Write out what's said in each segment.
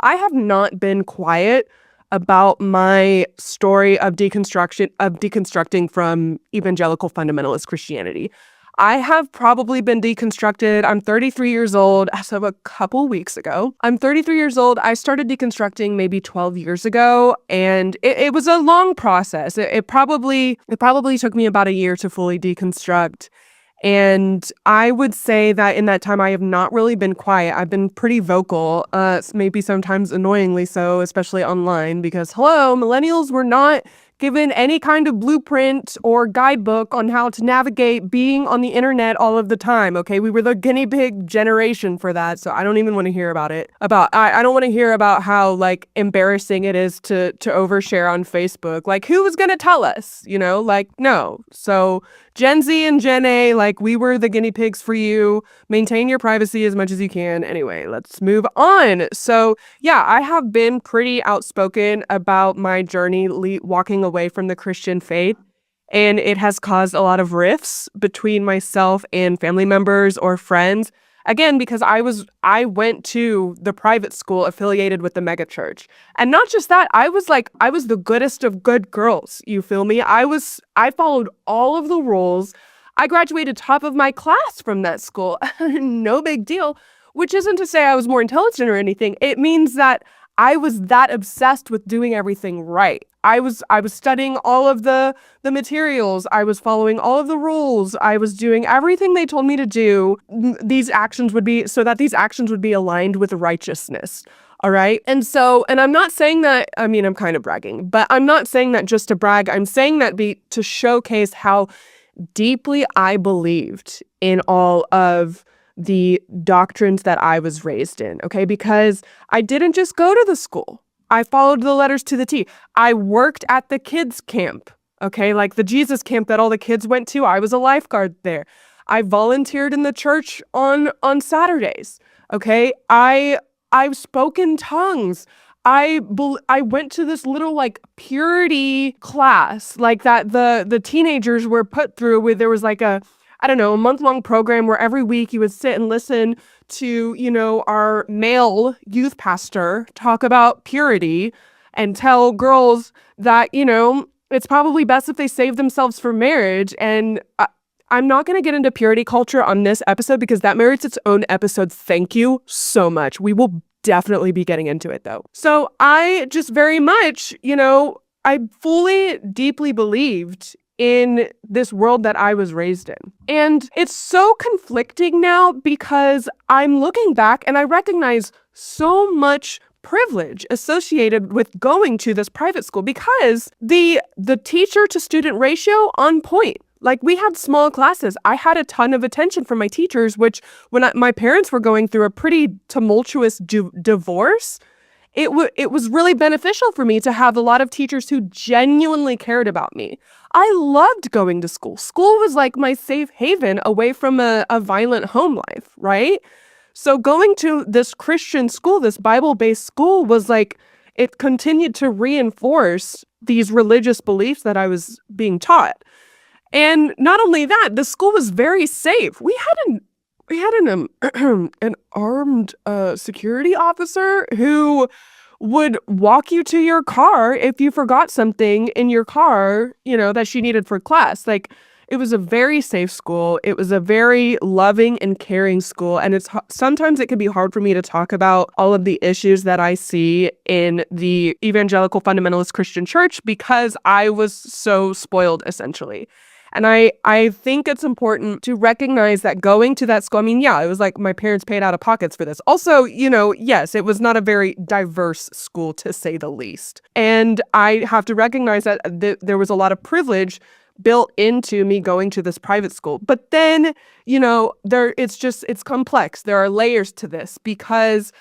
I have not been quiet about my story of deconstructing from evangelical fundamentalist Christianity. I have probably been deconstructed. I'm 33 years old as of a couple weeks ago. I'm 33 years old. I started deconstructing maybe 12 years ago, and it was a long process. It probably took me about a year to fully deconstruct. And I would say that in that time, I have not really been quiet. I've been pretty vocal, maybe sometimes annoyingly so, especially online, because hello, millennials were not given any kind of blueprint or guidebook on how to navigate being on the internet all of the time, okay? We were the guinea pig generation for that, so I don't even want to hear about it. I don't want to hear about how, like, embarrassing it is to overshare on Facebook. Like, who was gonna tell us, you know? Like, no. So Gen Z and Gen A, like, we were the guinea pigs for you. Maintain your privacy as much as you can. Anyway, let's move on. So yeah, I have been pretty outspoken about my journey walking away from the Christian faith, and it has caused a lot of rifts between myself and family members or friends. Again, because I went to the private school affiliated with the megachurch. And not just that, I was the goodest of good girls. You feel me? I followed all of the rules. I graduated top of my class from that school. No big deal. Which isn't to say I was more intelligent or anything. It means that I was that obsessed with doing everything right. I was studying all of the materials. I was following all of the rules. I was doing everything they told me to do. These actions would be aligned with righteousness. All right. And I'm not saying that, I mean, I'm kind of bragging, but I'm not saying that just to brag. I'm saying that to showcase how deeply I believed in all of the doctrines that I was raised in, okay? Because I didn't just go to the school. I followed the letters to the T. I worked at the kids' camp, okay? Like the Jesus camp that all the kids went to. I was a lifeguard there. I volunteered in the church on Saturdays, okay? I spoke in tongues. I went to this little like purity class like that the teenagers were put through with. There was like a month-long program where every week you would sit and listen to, our male youth pastor talk about purity and tell girls that, it's probably best if they save themselves for marriage. And I'm not going to get into purity culture on this episode because that merits its own episode. Thank you so much. We will definitely be getting into it though. So I just very much, I fully, deeply believed in this world that I was raised in. And it's so conflicting now because I'm looking back and I recognize so much privilege associated with going to this private school because the teacher to student ratio on point. Like we had small classes. I had a ton of attention from my teachers, which when my parents were going through a pretty tumultuous divorce, it was really beneficial for me to have a lot of teachers who genuinely cared about me. I loved going to school. School was like my safe haven away from a violent home life, right? So going to this Christian school, this Bible-based school was like, it continued to reinforce these religious beliefs that I was being taught. And not only that, the school was very safe. We had an armed security officer who would walk you to your car if you forgot something in your car, that she needed for class. Like, it was a very safe school. It was a very loving and caring school. And sometimes it can be hard for me to talk about all of the issues that I see in the Evangelical Fundamentalist Christian church because I was so spoiled, essentially. And I think it's important to recognize that going to that school, I mean, yeah, it was like my parents paid out of pockets for this. Also, yes, it was not a very diverse school to say the least. And I have to recognize that there was a lot of privilege built into me going to this private school. But then, it's complex. There are layers to this because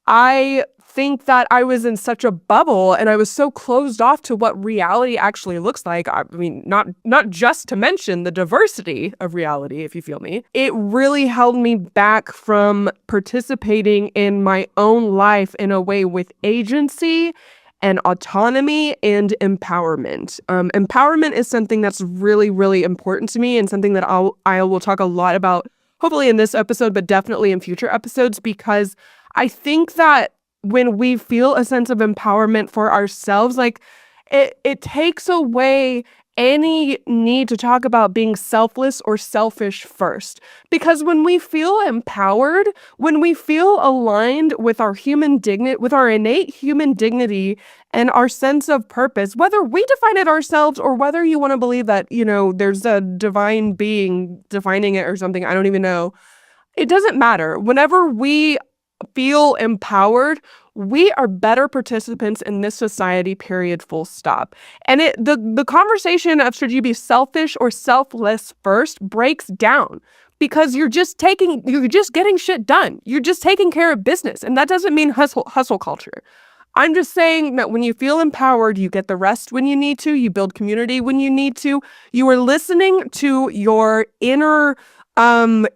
I think that I was in such a bubble and I was so closed off to what reality actually looks like. I mean, not just to mention the diversity of reality, if you feel me. It really held me back from participating in my own life in a way with agency and autonomy and empowerment. Empowerment is something that's really, really important to me and something that I will talk a lot about, hopefully in this episode, but definitely in future episodes, because I think that when we feel a sense of empowerment for ourselves, like it takes away any need to talk about being selfless or selfish first. Because when we feel empowered, when we feel aligned with our human dignity, with our innate human dignity and our sense of purpose, whether we define it ourselves or whether you want to believe that, there's a divine being defining it or something, I don't even know. It doesn't matter. Whenever we feel empowered, we are better participants in this society, period, full stop. And the conversation of should you be selfish or selfless first breaks down because you're just getting shit done. You're just taking care of business. And that doesn't mean hustle culture. I'm just saying that when you feel empowered, you get the rest when you need to, you build community when you need to, you are listening to your inner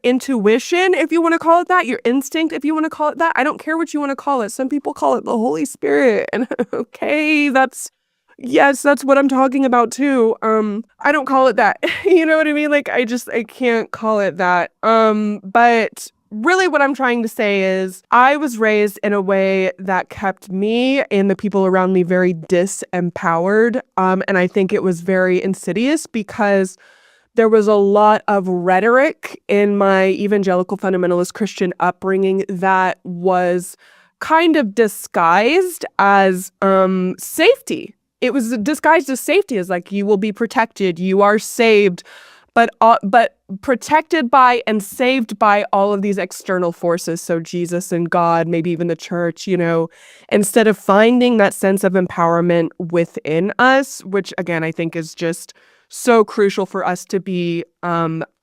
intuition, if you want to call it that, your instinct, if you want to call it that. I don't care what you want to call it. Some people call it the Holy Spirit. And okay, that's what I'm talking about too. I don't call it that. You know what I mean? Like I can't call it that. But really what I'm trying to say is I was raised in a way that kept me and the people around me very disempowered. And I think it was very insidious because there was a lot of rhetoric in my evangelical fundamentalist Christian upbringing that was kind of disguised as safety. It was disguised as safety, as like you will be protected, you are saved, but protected by and saved by all of these external forces. So Jesus and God, maybe even the church, instead of finding that sense of empowerment within us, which again I think is just so crucial for us to be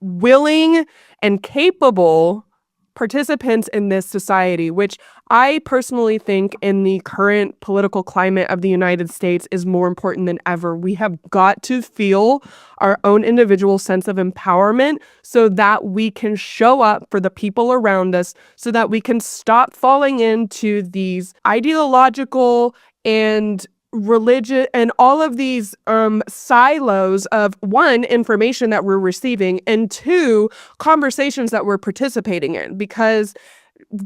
willing and capable participants in this society, which I personally think in the current political climate of the United States is more important than ever. We have got to feel our own individual sense of empowerment so that we can show up for the people around us, so that we can stop falling into these ideological and religion and all of these silos of one, information that we're receiving, and two, conversations that we're participating in. Because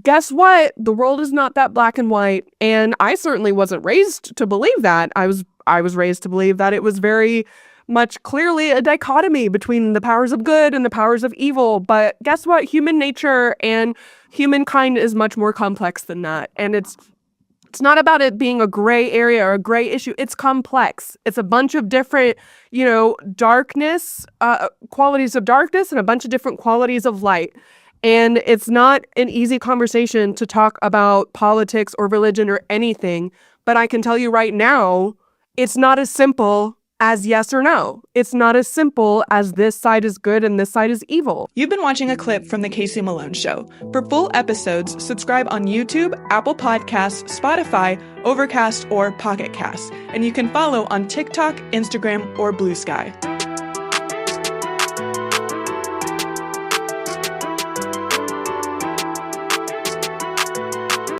guess what? The world is not that black and white. And I certainly wasn't raised to believe that. I was raised to believe that it was very much clearly a dichotomy between the powers of good and the powers of evil. But guess what? Human nature and humankind is much more complex than that. And it's not about it being a gray area or a gray issue. It's complex. It's a bunch of different, darkness, qualities of darkness and a bunch of different qualities of light. And it's not an easy conversation to talk about politics or religion or anything. But I can tell you right now, it's not as simple as yes or no. It's not as simple as this side is good and this side is evil. You've been watching a clip from the Kayse Melone Show. For full episodes, subscribe on YouTube, Apple Podcasts, Spotify, Overcast, or Pocket Casts. And you can follow on TikTok, Instagram, or Blue Sky.